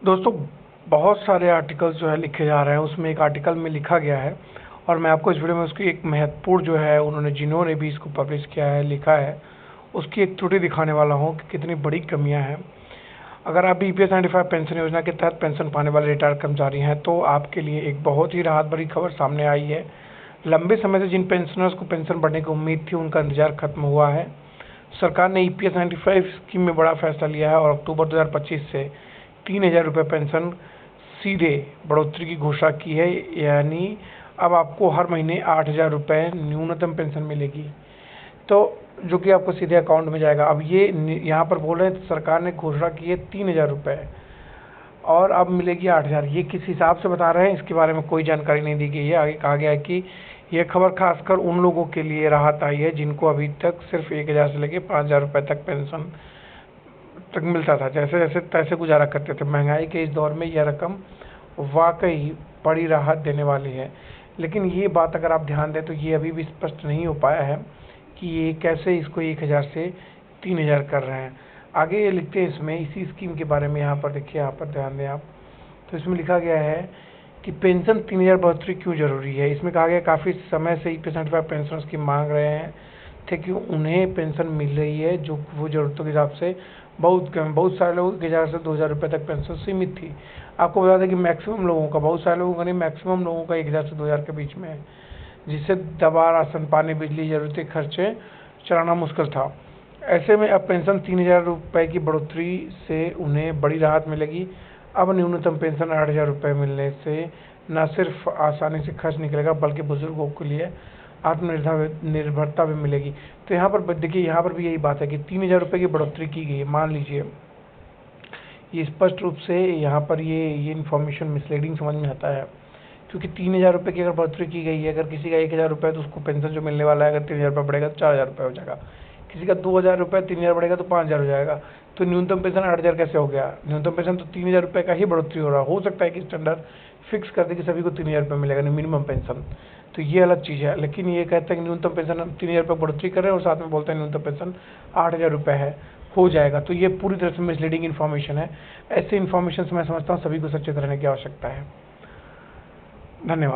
दोस्तों, बहुत सारे आर्टिकल्स जो है लिखे जा रहे हैं। उसमें एक आर्टिकल में लिखा गया है और मैं आपको इस वीडियो में उसकी एक महत्वपूर्ण जो है उन्होंने जिन्होंने भी इसको पब्लिश किया है, लिखा है, उसकी एक त्रुटि दिखाने वाला हूँ कि कितनी बड़ी कमियां हैं। अगर आप ईपीएस 95 पेंशन योजना के तहत पेंशन पाने वाले रिटायर्ड कर्मचारी हैं तो आपके लिए एक बहुत ही राहत भरी खबर सामने आई है। लंबे समय से जिन पेंशनर्स को पेंशन बढ़ने की उम्मीद थी, उनका इंतजार खत्म हुआ है। सरकार ने ईपीएस 95 स्कीम में बड़ा फैसला लिया है और अक्टूबर 2025 से 3,000 रुपये पेंशन सीधे बढ़ोतरी की घोषणा की है। यानी अब आपको हर महीने 8,000 रुपये न्यूनतम पेंशन मिलेगी, तो जो कि आपको सीधे अकाउंट में जाएगा। अब ये यहाँ पर बोल रहे हैं सरकार ने घोषणा की है 3,000 रुपये और अब मिलेगी 8,000। ये किस हिसाब से बता रहे हैं, इसके बारे में कोई जानकारी नहीं दी गई है। आगे कहा गया है कि यह खबर खासकर उन लोगों के लिए राहत आई है जिनको अभी तक सिर्फ 1,000 से लेकर 5,000 रुपये तक पेंशन तक मिलता था। जैसे जैसे तैसे गुजारा करते थे। महंगाई के इस दौर में यह रकम वाकई बड़ी राहत देने वाली है। लेकिन ये बात अगर आप ध्यान दें तो ये अभी भी स्पष्ट नहीं हो पाया है कि ये कैसे इसको 1,000 से 3,000 कर रहे हैं। आगे ये लिखते हैं इसमें इसी स्कीम के बारे में। यहाँ पर देखिए, यहाँ पर ध्यान दें आप, तो इसमें लिखा गया है कि पेंशन 3,000 बढ़ोतरी क्यों जरूरी है। इसमें कहा गया काफ़ी समय से ईपीएस 95 पेंशनर्स की मांग रहे हैं थे कि उन्हें पेंशन मिल रही है जो वो ज़रूरतों के हिसाब से बहुत कम। बहुत सारे लोगों की 1,000 से 2,000 रुपये तक पेंशन सीमित थी। आपको बता दें कि मैक्सिमम लोगों का, बहुत सारे लोगों का नहीं, मैक्सिमम लोगों का 1,000 से 2,000 के बीच में है, जिससे दवा, राशन पानी, बिजली, ज़रूरती खर्चे चलाना मुश्किल था। ऐसे में अब पेंशन 3,000 रुपये की बढ़ोतरी से उन्हें बड़ी राहत मिलेगी। अब न्यूनतम पेंशन 8,000 रुपये मिलने से न सिर्फ आसानी से खर्च निकलेगा बल्कि बुजुर्गों के लिए आत्मनिर्भरता भी मिलेगी। तो यहाँ पर देखिए, यहाँ पर भी यही बात है कि 3,000 रुपये की बढ़ोतरी की गई है। मान लीजिए, ये स्पष्ट रूप से यहाँ पर ये इन्फॉर्मेशन मिसलीडिंग समझ में आता है, क्योंकि 3,000 रुपये की अगर बढ़ोतरी की गई है, अगर किसी का 1,000 रुपये तो उसको पेंशन जो मिलने वाला है, अगर 3,000 रुपये बढ़ेगा तो 4,000 रुपये हो जाएगा। किसी का 2,000 रुपये 3,000 बढ़ेगा तो 5,000 हो जाएगा। तो न्यूनतम पेंशन 8,000 कैसे हो गया? न्यूनतम पेंशन तो 3,000 रुपये का ही बढ़ोतरी हो रहा। हो सकता है कि स्टैंडर्ड फिक्स कर दे कि सभी को 3,000 रुपये मिलेगा, नहीं मिनिमम पेंशन, तो ये अलग चीज़ है। लेकिन ये कहते हैं कि न्यूनतम पेंशन हम 3,000 रुपये बढ़ोतरी कर रहे हैं और साथ में बोलते हैं न्यूनतम पेंशन 8,000 रुपये है, हो जाएगा। तो ये पूरी तरह से मिसलीडिंग इन्फॉर्मेशन है। ऐसे इन्फॉर्मेशन से मैं समझता हूँ सभी को सचेत रहने की आवश्यकता है। धन्यवाद।